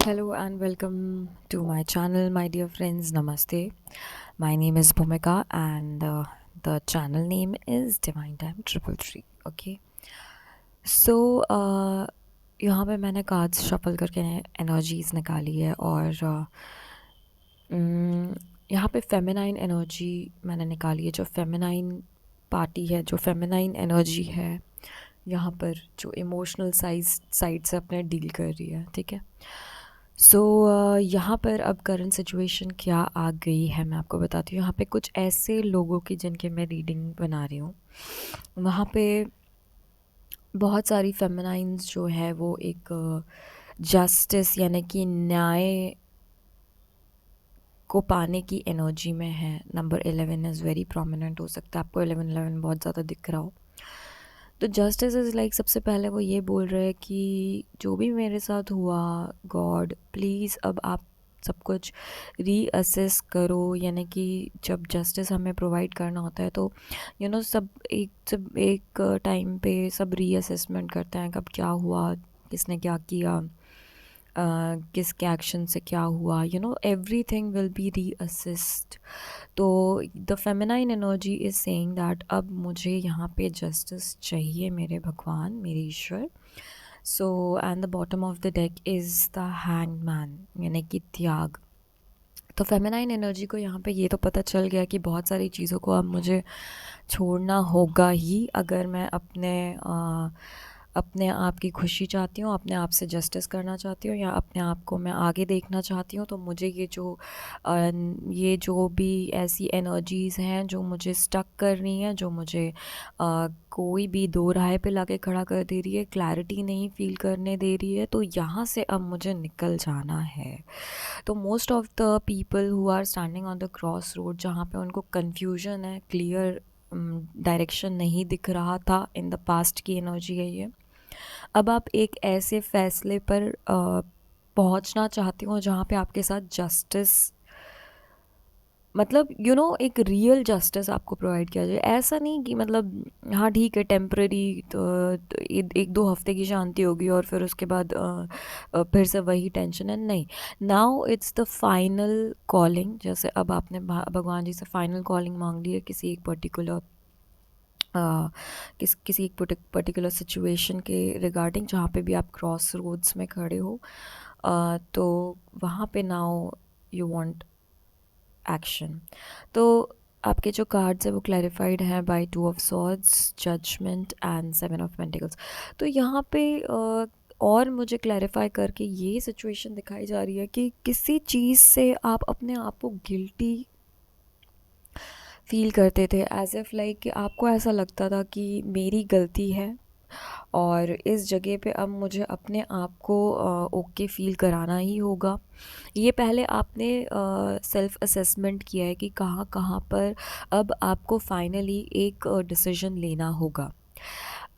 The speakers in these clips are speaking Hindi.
Hello and welcome to my channel, my dear friends. Namaste. My name is Bhumika and the channel name is Divine Time Triple Three. Okay. So यहाँ पे मैंने कार्ड्स शफल करके एनर्जीज निकाली है और यहाँ पे फेमिनाइन एनर्जी मैंने निकाली है। जो फेमिनाइन पार्टी है, जो फेमिनाइन एनर्जी है यहाँ पर, जो इमोशनल साइड से अपने डील कर रही है। ठीक है। सो यहाँ पर अब करंट सिचुएशन क्या आ गई है मैं आपको बताती हूँ। यहाँ पे कुछ ऐसे लोगों की जिनके मैं रीडिंग बना रही हूँ, वहाँ पे बहुत सारी फेमिनाइंस जो है वो एक जस्टिस यानी कि न्याय को पाने की एनर्जी में है। Number 11 is very prominent. हो सकता है आपको 11 बहुत ज़्यादा दिख रहा हो। तो जस्टिस इज़ लाइक सबसे पहले वो ये बोल रहे हैं कि जो भी मेरे साथ हुआ, गॉड प्लीज़ अब आप सब कुछ रीअसेस करो। यानी कि जब जस्टिस हमें प्रोवाइड करना होता है तो सब एक टाइम पे सब रीअसेसमेंट करते हैं, कब क्या हुआ, किसने क्या किया, किसके एक्शन से क्या हुआ, एवरीथिंग विल बी रीअसेस्ड। तो the feminine energy is saying that अब मुझे यहाँ पे जस्टिस चाहिए, मेरे भगवान, मेरे ईश्वर। So and the bottom of the deck is the hangman यानी कि त्याग। तो फेमिनाइन एनर्जी को यहाँ पे ये तो पता चल गया कि बहुत सारी चीज़ों को अब मुझे छोड़ना होगा ही, अगर मैं अपने आप की खुशी चाहती हूँ, अपने आप से जस्टिस करना चाहती हूँ, या अपने आप को मैं आगे देखना चाहती हूँ। तो मुझे ये जो भी ऐसी एनर्जीज़ हैं जो मुझे स्टक कर रही हैं, जो मुझे कोई भी दो राह पे लाके खड़ा कर दे रही है, क्लैरिटी नहीं फील करने दे रही है, तो यहाँ से अब मुझे निकल जाना है। तो most of the people who are standing on the cross road, जहाँ पे उनको कन्फ्यूजन है, क्लियर डायरेक्शन नहीं दिख रहा था, इन द पास्ट की एनर्जी है ये। अब आप एक ऐसे फैसले पर पहुंचना चाहती हो जहाँ पे आपके साथ जस्टिस, मतलब एक रियल जस्टिस आपको प्रोवाइड किया जाए। ऐसा नहीं कि मतलब हाँ ठीक है टेम्पररी, तो एक दो हफ्ते की शांति होगी और फिर उसके बाद फिर से वही टेंशन है। नहीं, now it's the final calling. जैसे अब आपने भगवान जी से फाइनल कॉलिंग मांग ली है किसी एक पर्टिकुलर किसी एक पर्टिकुलर सिचुएशन के रिगार्डिंग, जहाँ पे भी आप क्रॉस रोड्स में खड़े हो, तो वहाँ पे नाउ यू वांट एक्शन। तो आपके जो कार्ड्स है वो क्लैरिफाइड हैं by 2 of swords, judgement and 7 of pentacles. तो यहाँ पे और मुझे क्लैरिफाई करके ये सिचुएशन दिखाई जा रही है कि किसी चीज़ से आप अपने आप को गिल्टी फील करते थे, एज इफ़ लाइक कि आपको ऐसा लगता था कि मेरी गलती है और इस जगह पे अब मुझे अपने आप को ओके फील कराना ही होगा। ये पहले आपने सेल्फ असेसमेंट किया है कि कहाँ कहाँ पर अब आपको फाइनली एक डिसीजन लेना होगा,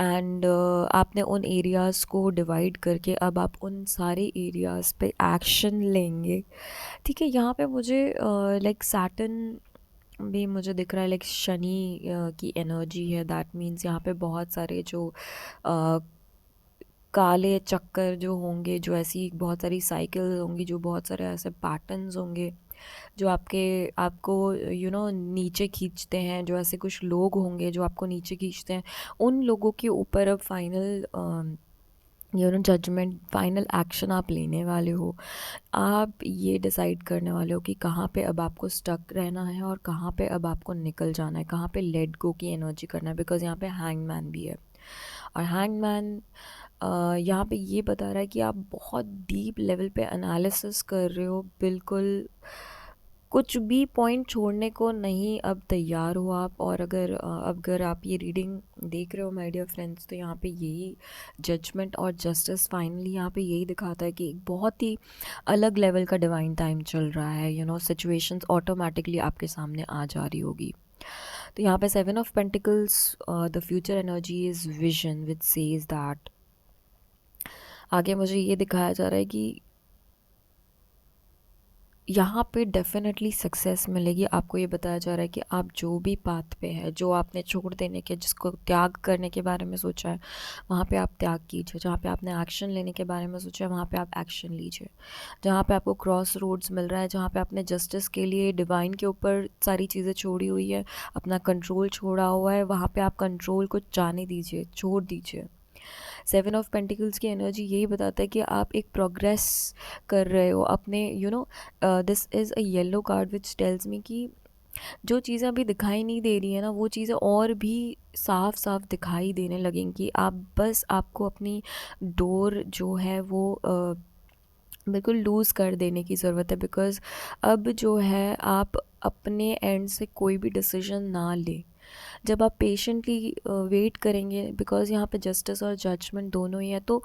एंड आपने उन एरियाज़ को डिवाइड करके अब आप उन सारे एरियाज़ पे एक्शन लेंगे। ठीक है। यहाँ पे मुझे लाइक सैटर्न भी मुझे दिख रहा है, लाइक शनि की एनर्जी है। दैट मीन्स यहाँ पे बहुत सारे जो अ, काले चक्कर जो होंगे, जो ऐसी बहुत सारी साइकिल होंगी, जो बहुत सारे ऐसे पैटर्न्स होंगे जो आपको नीचे खींचते हैं, जो ऐसे कुछ लोग होंगे जो आपको नीचे खींचते हैं, उन लोगों के ऊपर अब फाइनल जजमेंट, फाइनल एक्शन आप लेने वाले हो। आप ये डिसाइड करने वाले हो कि कहाँ पे अब आपको स्टक रहना है और कहाँ पे अब आपको निकल जाना है, कहाँ पे लेट गो की एनर्जी करना है। बिकॉज यहाँ पे हैंगमैन भी है, और हैंगमैन यहाँ पे ये बता रहा है कि आप बहुत डीप लेवल पे एनालिसिस कर रहे हो, बिल्कुल कुछ भी पॉइंट छोड़ने को नहीं अब तैयार हो आप। और अगर आप ये रीडिंग देख रहे हो माय डियर फ्रेंड्स, तो यहाँ पे यही जजमेंट और जस्टिस फाइनली यहाँ पे यही दिखाता है कि एक बहुत ही अलग लेवल का डिवाइन टाइम चल रहा है। सिचुएशंस ऑटोमेटिकली आपके सामने आ जा रही होगी। तो यहाँ पे 7 of pentacles, the future energy is vision which says that, आगे मुझे ये दिखाया जा रहा है कि यहाँ पे डेफ़िनेटली सक्सेस मिलेगी। आपको ये बताया जा रहा है कि आप जो भी पाथ पे है, जो आपने छोड़ देने के, जिसको त्याग करने के बारे में सोचा है, वहाँ पे आप त्याग कीजिए। जहाँ पे आपने एक्शन लेने के बारे में सोचा है, वहाँ पे आप एक्शन लीजिए। जहाँ पे आपको क्रॉस रोड्स मिल रहा है, जहाँ पे आपने जस्टिस के लिए डिवाइन के ऊपर सारी चीज़ें छोड़ी हुई है, अपना कंट्रोल छोड़ा हुआ है, वहाँ पे आप कंट्रोल को जाने दीजिए, छोड़ दीजिए। 7 ऑफ पेंटिकल्स की एनर्जी यही बताता है कि आप एक प्रोग्रेस कर रहे हो अपने, this is a yellow card which tells me कि जो चीज़ें अभी दिखाई नहीं दे रही है ना, वो चीज़ें और भी साफ साफ दिखाई देने लगेंगी। आपको अपनी डोर जो है वो बिल्कुल लूज़ कर देने की ज़रूरत है, बिकॉज़ अब जो है आप अपने एंड से कोई भी डिसीजन ना ले। जब आप पेशेंटली वेट करेंगे, बिकॉज़ यहाँ पे जस्टिस और जजमेंट दोनों ही है, तो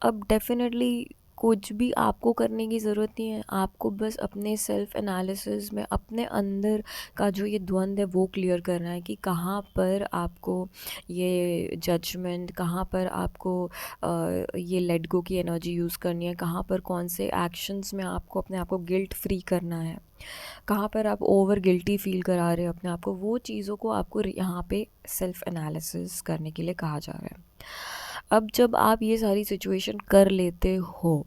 अब डेफ़िनेटली कुछ भी आपको करने की ज़रूरत नहीं है। आपको बस अपने सेल्फ एनालिसिस में अपने अंदर का जो ये द्वंद्व है वो क्लियर करना है कि कहाँ पर आपको ये जजमेंट, कहाँ पर आपको ये लेट गो की एनर्जी यूज़ करनी है, कहाँ पर कौन से एक्शंस में आपको अपने आप को गिल्ट फ्री करना है, कहाँ पर आप ओवर गिल्टी फील करा रहे हो अपने आप को। वो चीज़ों को आपको यहाँ पे सेल्फ एनालिसिस करने के लिए कहा जा रहा है। अब जब आप ये सारी सिचुएशन कर लेते हो,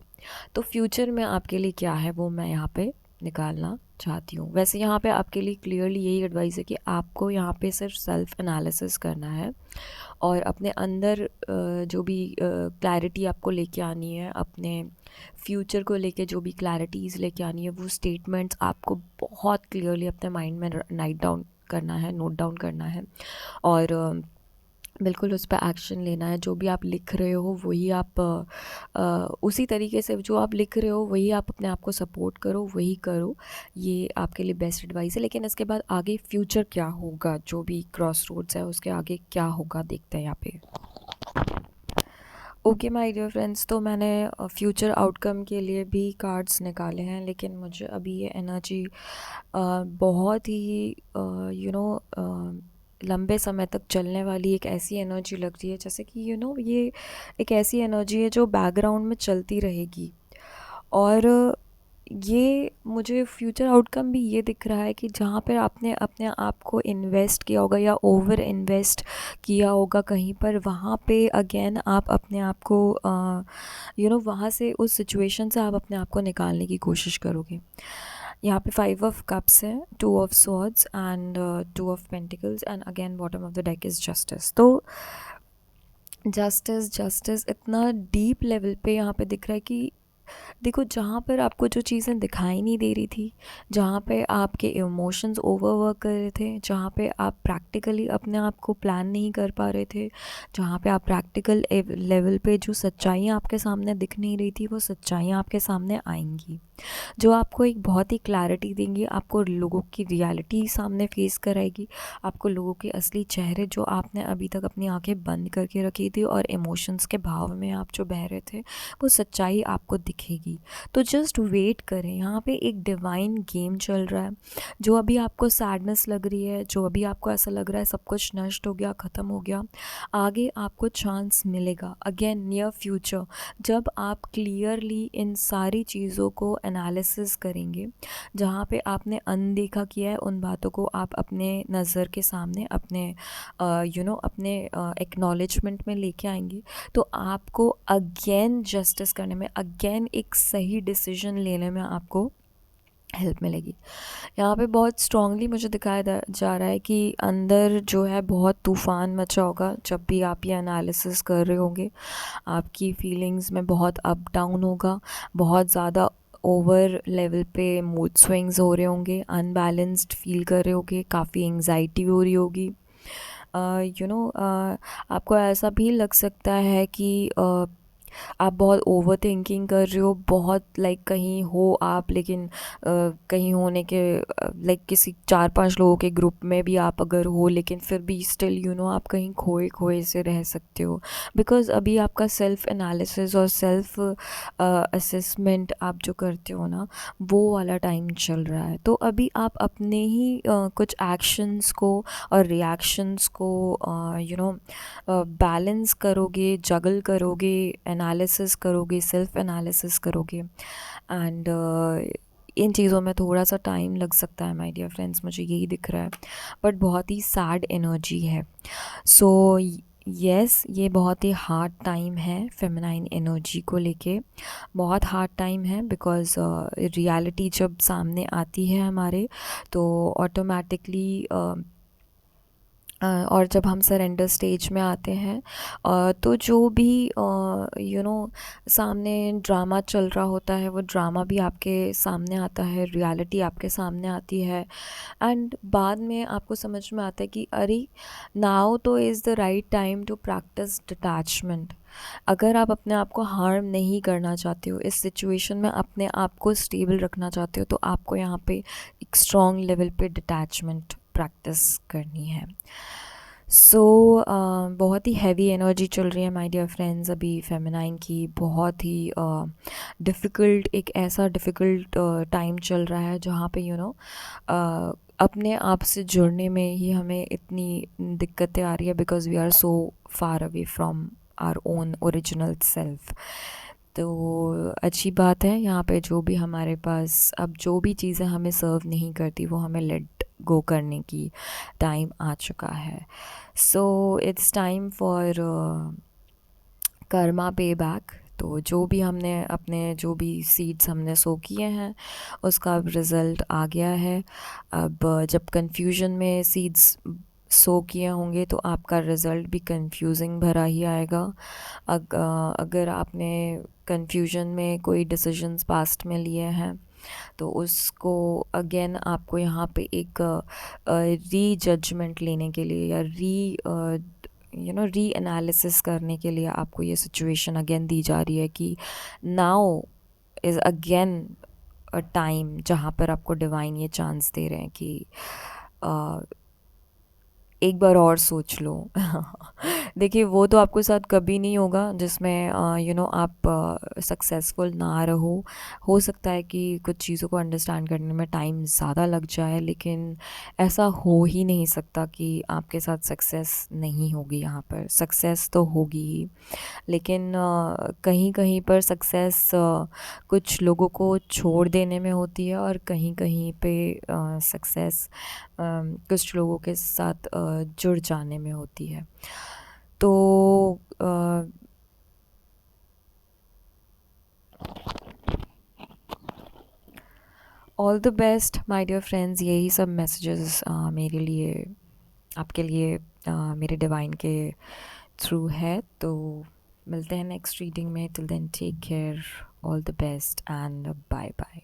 तो फ्यूचर में आपके लिए क्या है वो मैं यहाँ पे निकालना चाहती हूँ। वैसे यहाँ पे आपके लिए क्लियरली यही एडवाइस है कि आपको यहाँ पे सिर्फ सेल्फ एनालिसिस करना है और अपने अंदर जो भी क्लैरिटी आपको लेके आनी है, अपने फ्यूचर को लेके जो भी क्लैरिटीज़ लेके आनी है, वो स्टेटमेंट्स आपको बहुत क्लियरली अपने माइंड में राइट डाउन करना है, नोट डाउन करना है और बिल्कुल उस पर एक्शन लेना है। जो भी आप लिख रहे हो वही आप उसी तरीके से जो आप लिख रहे हो वही आप अपने आप को सपोर्ट करो, वही करो। ये आपके लिए बेस्ट एडवाइस है। लेकिन इसके बाद आगे फ्यूचर क्या होगा, जो भी क्रॉस रोड्स है उसके आगे क्या होगा, देखते हैं यहाँ पे। ओके माय डियर फ्रेंड्स, तो मैंने फ्यूचर आउटकम के लिए भी कार्ड्स निकाले हैं, लेकिन मुझे अभी ये एनर्जी बहुत ही लंबे समय तक चलने वाली एक ऐसी एनर्जी लग रही है, जैसे कि ये एक ऐसी एनर्जी है जो बैकग्राउंड में चलती रहेगी। और ये मुझे फ्यूचर आउटकम भी ये दिख रहा है कि जहाँ पर आपने अपने आप को इन्वेस्ट किया होगा या ओवर इन्वेस्ट किया होगा कहीं पर, वहाँ पे अगेन आप अपने आप को वहाँ से, उस सिचुएशन से आप अपने आप को निकालने की कोशिश करोगे। यहाँ पे 5 ऑफ कप्स है, 2 of swords and 2 of pentacles and again bottom of the deck is justice. तो जस्टिस जस्टिस इतना डीप लेवल पे यहाँ पे दिख रहा है कि देखो, जहाँ पर आपको जो चीज़ें दिखाई नहीं दे रही थी, जहाँ पे आपके इमोशंस ओवरवर्क कर रहे थे, जहाँ पे आप प्रैक्टिकली अपने आप को प्लान नहीं कर पा रहे थे, जहाँ पे आप प्रैक्टिकल लेवल पे जो सच्चाइयाँ आपके सामने दिख नहीं रही थी, वो सच्चाइयाँ आपके सामने आएंगी, जो आपको एक बहुत ही क्लैरिटी देंगी, आपको लोगों की रियलिटी सामने फेस कराएगी, आपको लोगों के असली चेहरे, जो आपने अभी तक अपनी आंखें बंद करके रखी थी और इमोशंस के भाव में आप जो बह रहे थे, वो सच्चाई आपको दिखेगी। तो जस्ट वेट करें। यहाँ पे एक डिवाइन गेम चल रहा है। जो अभी आपको सैडनेस लग रही है, जो अभी आपको ऐसा लग रहा है सब कुछ नष्ट हो गया, ख़त्म हो गया, आगे आपको चांस मिलेगा अगेन नियर फ्यूचर, जब आप क्लियरली इन सारी चीज़ों को एनालिसिस करेंगे। जहाँ पे आपने अनदेखा किया है उन बातों को आप अपने नज़र के सामने, अपने अपने एक्नॉलेजमेंट में लेके आएंगे, तो आपको अगेन जस्टिस करने में, अगेन एक सही डिसीजन लेने में आपको हेल्प मिलेगी। यहाँ पे बहुत स्ट्रांगली मुझे दिखाया जा रहा है कि अंदर जो है बहुत तूफ़ान मचा होगा जब भी आप ये एनालिसिस कर रहे होंगे। आपकी फीलिंग्स में बहुत अप डाउन होगा, बहुत ज़्यादा ओवर लेवल पे मूड स्विंग्स हो रहे होंगे, अनबैलेंस्ड फील कर रहे होंगे, काफ़ी एंग्जाइटी हो रही होगी। आपको ऐसा भी लग सकता है कि आप बहुत ओवर थिंकिंग कर रहे हो, बहुत लाइक कहीं हो आप, लेकिन कहीं होने के लाइक किसी 4-5 लोगों के ग्रुप में भी आप अगर हो, लेकिन फिर भी स्टिल आप कहीं खोए खोए से रह सकते हो, बिकॉज़ अभी आपका सेल्फ एनालिसिस और सेल्फ असेसमेंट आप जो करते हो ना, वो वाला टाइम चल रहा है। तो अभी आप अपने ही कुछ एक्शंस को और रिएक्शंस को बैलेंस करोगे, जगल करोगे, एनालिसिस करोगे, सेल्फ एनालिसिस करोगे, एंड इन चीज़ों में थोड़ा सा टाइम लग सकता है माय डियर फ्रेंड्स, मुझे यही दिख रहा है, बट बहुत ही सैड एनर्जी है। सो यस, ये बहुत ही हार्ड टाइम है फेमिनाइन एनर्जी को लेके, बहुत हार्ड टाइम है, बिकॉज़ रियलिटी जब सामने आती है हमारे, तो ऑटोमेटिकली और जब हम सरेंडर स्टेज में आते हैं, तो जो भी सामने ड्रामा चल रहा होता है, वो ड्रामा भी आपके सामने आता है, रियलिटी आपके सामने आती है, एंड बाद में आपको समझ में आता है कि अरे, नाउ तो is the right time to practise detachment. अगर आप अपने आप को हार्म नहीं करना चाहते हो, इस सिचुएशन में अपने आप को स्टेबल रखना चाहते हो, तो आपको यहाँ पे एक स्ट्रॉन्ग लेवल पे डिटैचमेंट प्रैक्टिस करनी है। सो बहुत ही हैवी एनर्जी चल रही है माय डियर फ्रेंड्स अभी फेमिनाइन की, बहुत ही डिफ़िकल्ट, एक ऐसा डिफ़िकल्ट टाइम चल रहा है जहाँ पे अपने आप से जुड़ने में ही हमें इतनी दिक्कतें आ रही है, because we are so far away from our own original self. तो अच्छी बात है, यहाँ पे जो भी हमारे पास अब जो भी चीज़ें हमें सर्व नहीं करती, वो हमें लेट गो करने की टाइम आ चुका है। So it's time for Karma पे बैक। तो जो भी हमने अपने जो भी सीड्स हमने सो किए हैं, उसका अब रिज़ल्ट आ गया है। अब जब कन्फ्यूजन में सीड्स सो किए होंगे, तो आपका रिज़ल्ट भी कंफ्यूजिंग भरा ही आएगा। अगर आपने कन्फ्यूजन में कोई डिसीजंस पास्ट में लिए हैं, तो उसको अगेन आपको यहाँ पे एक री जजमेंट लेने के लिए, या री एनालिसिस करने के लिए आपको ये सिचुएशन अगेन दी जा रही है कि now is again a time जहाँ पर आपको डिवाइन ये चांस दे रहे हैं कि एक बार और सोच लो। देखिए, वो तो आपके साथ कभी नहीं होगा जिसमें आप सक्सेसफुल ना रहो। हो सकता है कि कुछ चीज़ों को अंडरस्टैंड करने में टाइम ज़्यादा लग जाए, लेकिन ऐसा हो ही नहीं सकता कि आपके साथ सक्सेस नहीं होगी। यहाँ पर सक्सेस तो होगी ही, लेकिन कहीं कहीं पर सक्सेस कुछ लोगों को छोड़ देने में होती है, और कहीं कहीं पे सक्सेस कुछ लोगों के साथ जुड़ जाने में होती है। तो all the best my dear friends, यही सब मैसेजेस मेरे लिए, आपके लिए, मेरे डिवाइन के थ्रू है। तो मिलते हैं नेक्स्ट रीडिंग में। Till then take care, all the best and bye bye.